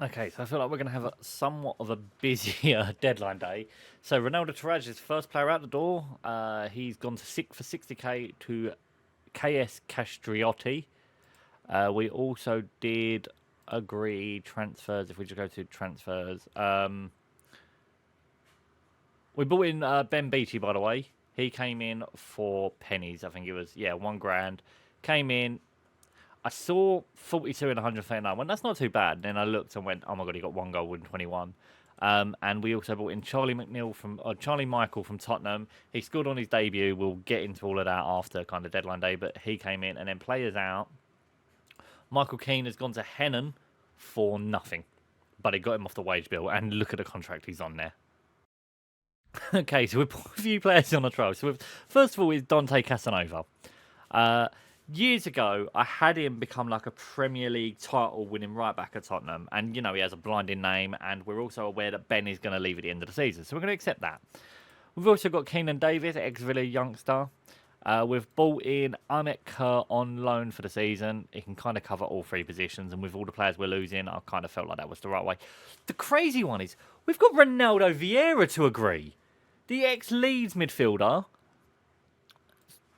Okay, so I feel like we're going to have somewhat of a busier deadline day. So Ronaldo Taraj is first player out the door. He's gone to for 60k to KS Castriotti. We also did agree transfers. If we just go to transfers, we bought in Ben Beattie, by the way. He came in for pennies. I think it was, yeah, £1,000. Came in. I saw 42 and 139. Well, that's not too bad. Then I looked and went, oh my god, he got one goal in 21. And we also brought in Charlie Michael from Tottenham. He scored on his debut. We'll get into all of that after kind of deadline day, but he came in. And then players out. Michael Keane has gone to Hennon for nothing, but he got him off the wage bill. And look at the contract he's on there. Okay, so we've put a few players on a trial. So first of all is Dante Casanova. Years ago, I had him become like a Premier League title-winning right-back at Tottenham. And, you know, he has a blinding name. And we're also aware that Ben is going to leave at the end of the season. So we're going to accept that. We've also got Keenan Davis, ex-Villa youngster. We've bought in Ahmet Kerr on loan for the season. He can kind of cover all three positions. And with all the players we're losing, I kind of felt like that was the right way. The crazy one is, we've got Ronaldo Vieira to agree. The ex-Leeds midfielder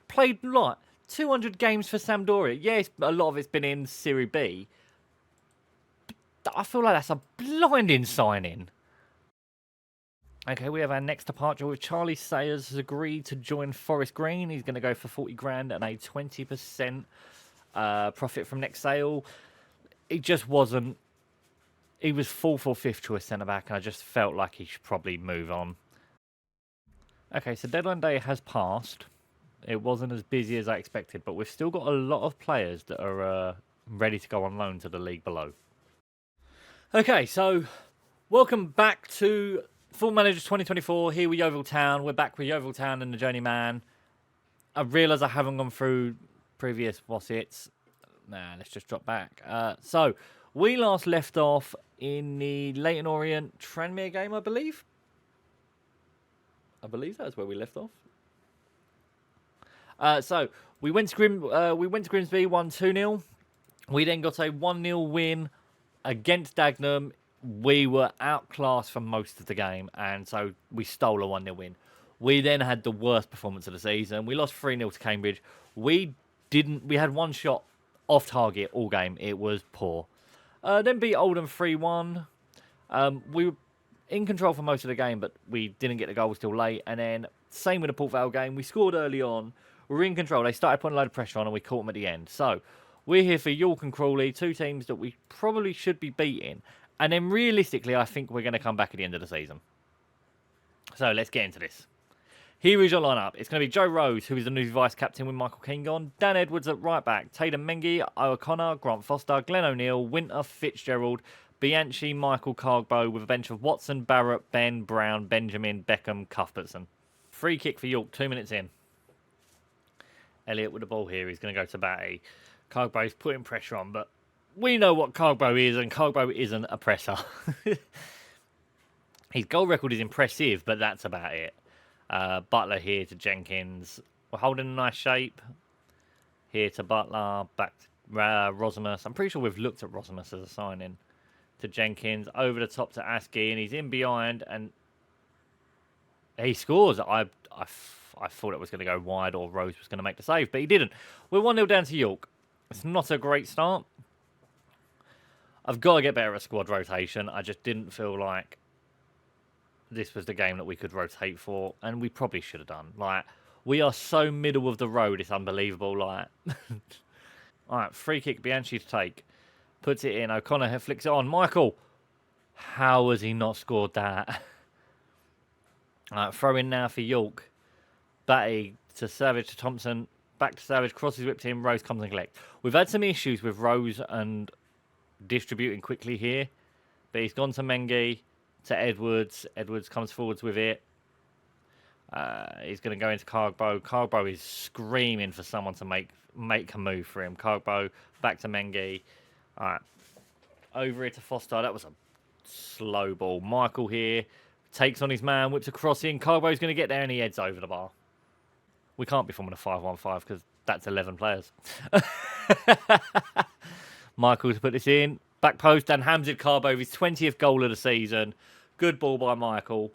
played like 200 games for Sampdoria. Yes, a lot of it's been in Serie B. But I feel like that's a blinding signing. Okay, we have our next departure with Charlie Sayers has agreed to join Forest Green. He's going to go for 40 grand and a 20% profit from next sale. It just wasn't. He was fourth or fifth choice centre back, and I just felt like he should probably move on. Okay, so deadline day has passed. It wasn't as busy as I expected, but we've still got a lot of players that are ready to go on loan to the league below. Okay, so welcome back to Full Managers 2024. Here with Yeovil Town. We're back with Yeovil Town and the Journeyman. I realise I haven't gone through previous what's-its. Nah, let's just drop back. So, we last left off in the Leyton Orient Tranmere game, I believe. I believe that's where we left off. So we went to Grimsby, won 2-0. We then got a 1-0 win against Dagenham. We were outclassed for most of the game, and so we stole a 1-0 win. We then had the worst performance of the season. We lost 3-0 to Cambridge. We had one shot off target all game. It was poor. Then beat Oldham 3-1. We were in control for most of the game, but we didn't get the goals till late. And then same with the Port Vale game. We scored early on. We were in control. They started putting a load of pressure on, and we caught them at the end. So we're here for York and Crawley, two teams that we probably should be beating. And then realistically, I think we're going to come back at the end of the season. So let's get into this. Here is your lineup. It's going to be Joe Rose, who is the new vice-captain with Michael Keane gone. Dan Edwards at right-back. Tatum Mengi, O'Connor, Grant Foster, Glenn O'Neill, Winter, Fitzgerald, Bianchi, Michael Cargbo, with a bench of Watson, Barrett, Ben, Brown, Benjamin, Beckham, Cuthbertson. Free kick for York, 2 minutes in. Elliott with the ball here. He's going to go to Batty. Cargbo's putting pressure on, but we know what Cargbo is, and Cargbo isn't a presser. His goal record is impressive, but that's about it. Butler here to Jenkins. We're holding a nice shape. Here to Butler. Back to Rosimus. I'm pretty sure we've looked at Rosimus as a signing. To Jenkins. Over the top to Askey. And he's in behind. And he scores. I thought it was going to go wide or Rose was going to make the save. But he didn't. We're 1-0 down to York. It's not a great start. I've got to get better at squad rotation. I just didn't feel like this was the game that we could rotate for, and we probably should have done. Like, we are so middle of the road, it's unbelievable. Like, all right, free kick, Bianchi to take, puts it in. O'Connor flicks it on. Michael, how has he not scored that? All right, throw in now for York. Batty to Savage to Thompson, back to Savage, crosses whipped in. Rose comes and collects. We've had some issues with Rose and distributing quickly here, but he's gone to Mengi. To Edwards. Edwards comes forwards with it. He's going to go into Cargbo. Cargbo is screaming for someone to make a move for him. Cargbo back to Mengi. All right. Over here to Foster. That was a slow ball. Michael here takes on his man, whips a cross in. Cargbo's going to get there and he heads over the bar. We can't be forming a 5-1-5 because that's 11 players. Michael to put this in. Back post and Hamzid Carbo, his 20th goal of the season. Good ball by Michael.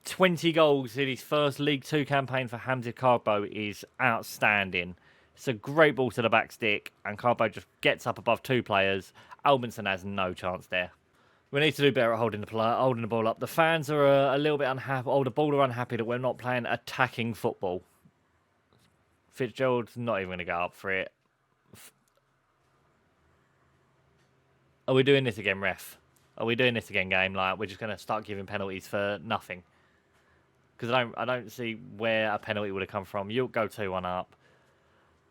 20 goals in his first League 2 campaign for Hamzid Carbo is outstanding. It's a great ball to the back stick, and Carbo just gets up above 2 players. Albinson has no chance there. We need to do better at holding the ball up. The fans are a little bit unhappy. Oh, the ball are unhappy that we're not playing attacking football. Fitzgerald's not even going to go up for it. Are we doing this again, ref? Are we doing this again, game? Like, we're just going to start giving penalties for nothing? Because I don't see where a penalty would have come from. You'll go 2-1 up.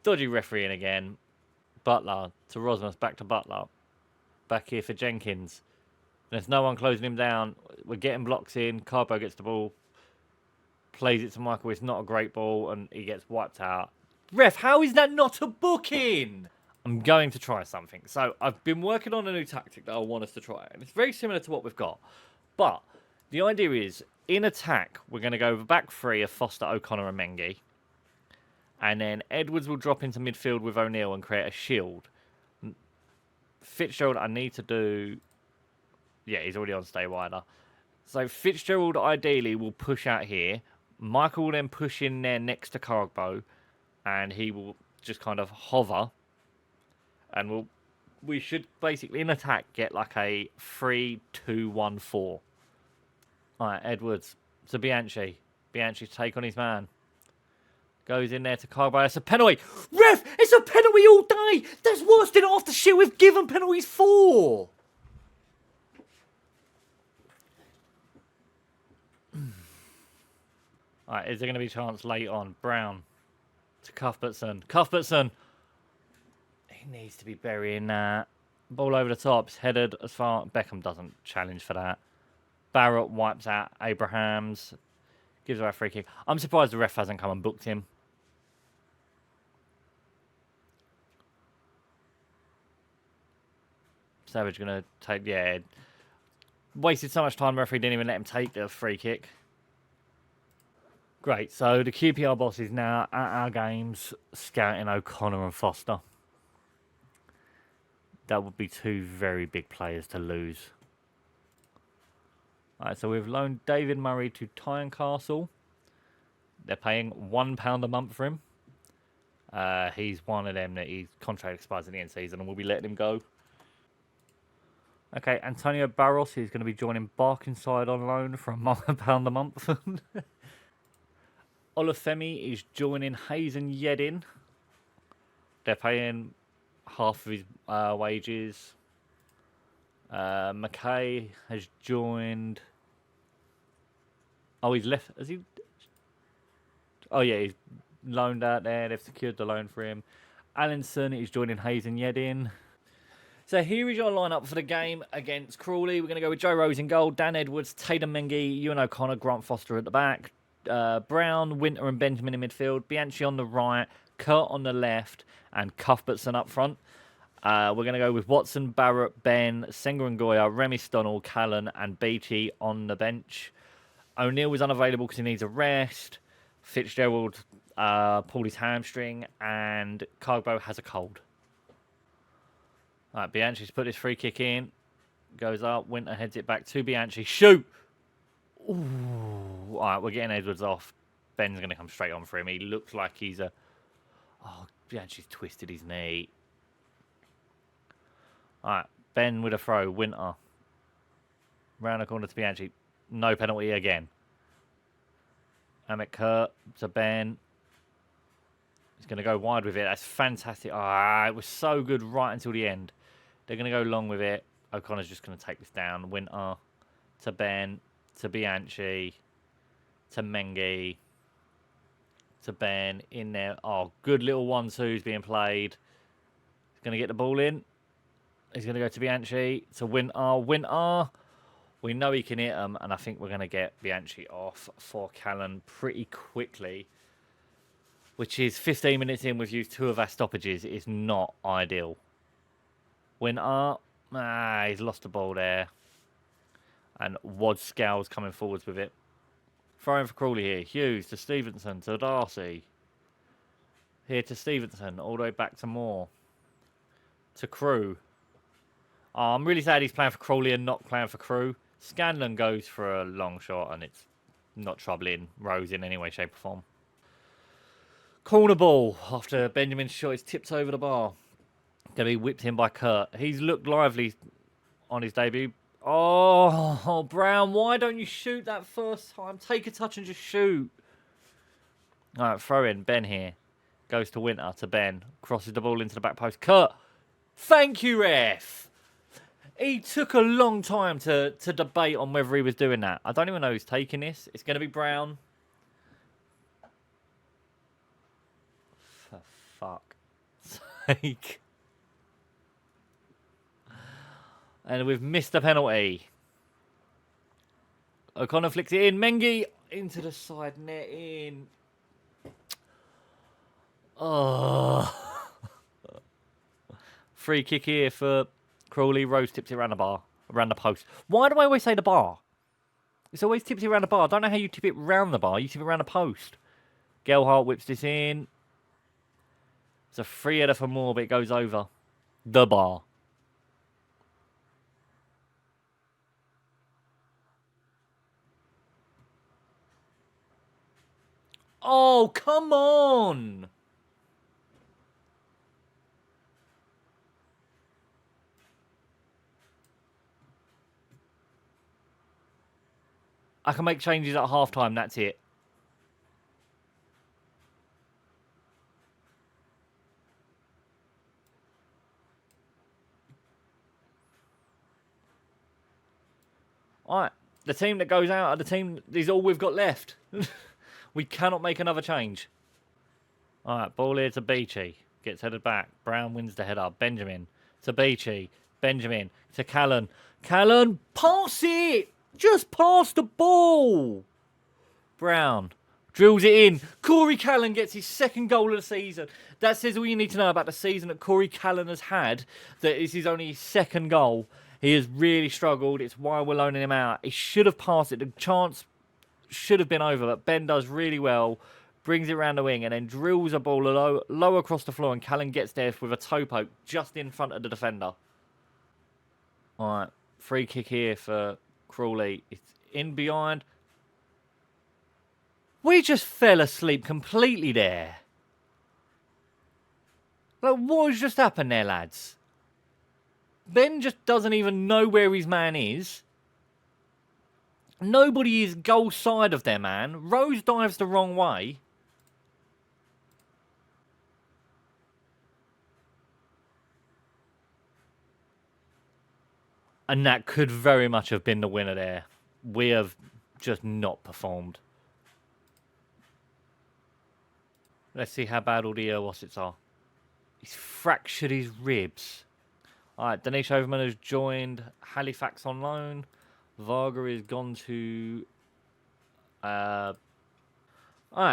Dodgy refereeing again. Butler to Rosmus, back to Butler. Back here for Jenkins. There's no one closing him down. We're getting blocks in. Carbo gets the ball. Plays it to Michael. It's not a great ball, and he gets wiped out. Ref, how is that not a booking? I'm going to try something. So I've been working on a new tactic that I want us to try. And it's very similar to what we've got. But the idea is, in attack, we're going to go over back 3 of Foster, O'Connor and Mengi. And then Edwards will drop into midfield with O'Neill and create a shield. Fitzgerald, I need to do... Yeah, he's already on stay wider. So Fitzgerald, ideally, will push out here. Michael will then push in there next to Carbo. And he will just kind of hover. And we should basically, in attack, get like a 3-2-1-4. Alright, Edwards to Bianchi. Bianchi take on his man. Goes in there to Carbo. It's a penalty. Ref, it's a penalty all day. That's worse than half the shit we've given penalties for. Alright, is there going to be a chance late on? Brown to Cuthbertson. Cuthbertson. He needs to be burying that. Ball over the top. It's headed as far. Beckham doesn't challenge for that. Barrett wipes out Abrahams. Gives away a free kick. I'm surprised the ref hasn't come and booked him. Savage going to take... Yeah. Wasted so much time. The referee didn't even let him take the free kick. Great. So the QPR boss is now at our games scouting O'Connor and Foster. That would be 2 very big players to lose. Alright, so we've loaned David Murray to Tynecastle. They're paying £1 a month for him. He's one of them that his contract expires at the end of the season and we'll be letting him go. Okay, Antonio Barros is going to be joining Barkinside on loan for £1 a month. Olufemi is joining Hayes and Yedin. They're paying half of his wages. McKay has joined... Oh, he's left... Has he... Oh, yeah, he's loaned out there. They've secured the loan for him. Allenson is joining Hayes and Yedin. So here is your lineup for the game against Crawley. We're going to go with Joe Rose in goal, Dan Edwards, Tatum Mengi, Ewan O'Connor, Grant Foster at the back, Brown, Winter and Benjamin in midfield, Bianchi on the right, Kurt on the left, and Cuthbertson up front. We're going to go with Watson, Barrett, Ben, Senga and Goya, Remy Stonall, Callan, and Beatty on the bench. O'Neill was unavailable because he needs a rest. Fitzgerald pulled his hamstring, and Carbo has a cold. All right, Bianchi's put his free kick in. Goes up. Winter heads it back to Bianchi. Shoot! Ooh. All right, we're getting Edwards off. Ben's going to come straight on for him. He looks like he's a... Oh, Bianchi's twisted his knee. All right, Ben with a throw. Winter. Round the corner to Bianchi. No penalty again. Amit Kurt to Ben. He's going to go wide with it. That's fantastic. Ah, it was so good right until the end. They're going to go long with it. O'Connor's just going to take this down. Winter to Ben, to Bianchi, to Mengi, to Ben in there. Oh, good little 1-2's being played. He's going to get the ball in. He's going to go to Bianchi, to Winter. Winter. We know he can hit them, and I think we're going to get Bianchi off for Callan pretty quickly, which is 15 minutes in. We've used 2 of our stoppages. It's not ideal. Winter. He's lost the ball there. And Wad Scowls coming forwards with it. Throwing for Crawley here. Hughes to Stevenson to Darcy. Here to Stevenson. All the way back to Moore. To Crew. I'm really sad he's playing for Crawley and not playing for Crew. Scanlon goes for a long shot, and it's not troubling Rose in any way, shape, or form. Corner ball after Benjamin's shot is tipped over the bar. Going to be whipped in by Kurt. He's looked lively on his debut. Oh, Brown, why don't you shoot that first time? Take a touch and just shoot. All right, throw in. Ben here. Goes to Winter, to Ben. Crosses the ball into the back post. Kurt, thank you, ref. He took a long time to debate on whether he was doing that. I don't even know who's taking this. It's going to be Brown. For fuck's sake. And we've missed a penalty. O'Connor flicks it in. Mengi into the side net in. Oh. Free kick here for Crawley. Rose tips it around the bar. Around the post. Why do I always say the bar? It's always tipped it around the bar. I don't know how you tip it round the bar. You tip it around the post. Gelhardt whips this in. It's a free header for more, but it goes over the bar. Oh, come on! I can make changes at half-time, that's it. Alright, the team that goes out of the team is all we've got left. We cannot make another change. Alright, ball here to Beachy. Gets headed back. Brown wins the header. Benjamin to Beachy. Benjamin to Callan. Callan, pass it! Just pass the ball! Brown drills it in. Corey Callan gets his second goal of the season. That says all you need to know about the season that Corey Callan has had. That this is only his second goal. He has really struggled. It's why we're loaning him out. He should have passed it. The chance should have been over, but Ben does really well. Brings it around the wing and then drills a ball low across the floor, and Callan gets there with a toe poke just in front of the defender. All right, free kick here for Crawley. It's in behind. We just fell asleep completely there. Like, what has just happened there, lads? Ben just doesn't even know where his man is. Nobody is goal side of their man. Rose dives the wrong way. And that could very much have been the winner there. We have just not performed. Let's see how bad all the Wassits are. He's fractured his ribs. Alright, Danish Overman has joined Halifax on loan. Varga is gone to... Alright,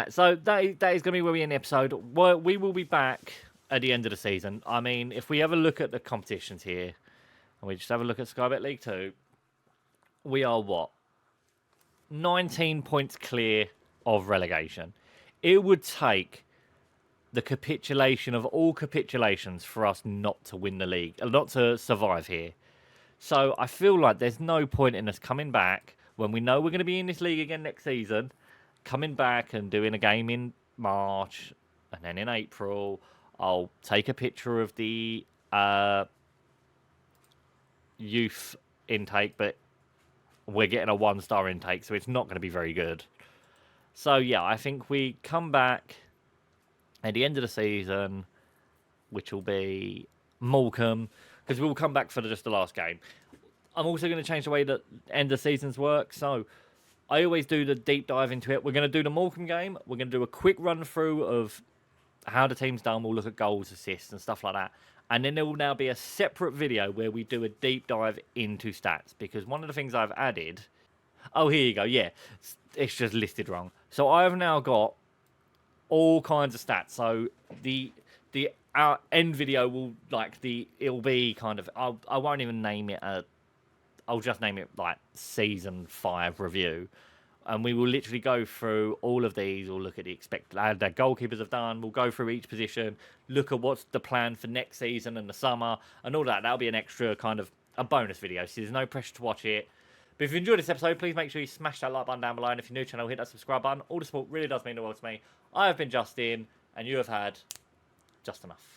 so that is going to be where we end the episode. We will be back at the end of the season. I mean, if we have a look at the competitions here, and we just have a look at Sky Bet League 2, we are what? 19 points clear of relegation. It would take the capitulation of all capitulations for us not to win the league, not to survive here. So I feel like there's no point in us coming back when we know we're going to be in this league again next season, coming back and doing a game in March and then in April. I'll take a picture of the youth intake, but we're getting a 1-star intake, so it's not going to be very good. So yeah, I think we come back at the end of the season, which will be Morecambe, because we will come back for just the last game. I'm also going to change the way that end of seasons work. So I always do the deep dive into it. We're going to do the Morecambe game. We're going to do a quick run through of how the team's done. We'll look at goals, assists, and stuff like that. And then there will now be a separate video where we do a deep dive into stats. Because one of the things I've added... Oh, here you go. Yeah, it's just listed wrong. So I've now got all kinds of stats. So our end video will it'll be kind of, I won't even name it I'll just name it like season 5 review, and we will literally go through all of these. We'll look at the expected that goalkeepers have done. We'll go through each position, look at what's the plan for next season and the summer and all that. That'll be an extra kind of a bonus video, so there's no pressure to watch it. But if you enjoyed this episode, please make sure you smash that like button down below. And if you're new to the channel, hit that subscribe button. All the support really does mean the world to me. I have been Justin, and you have had just enough.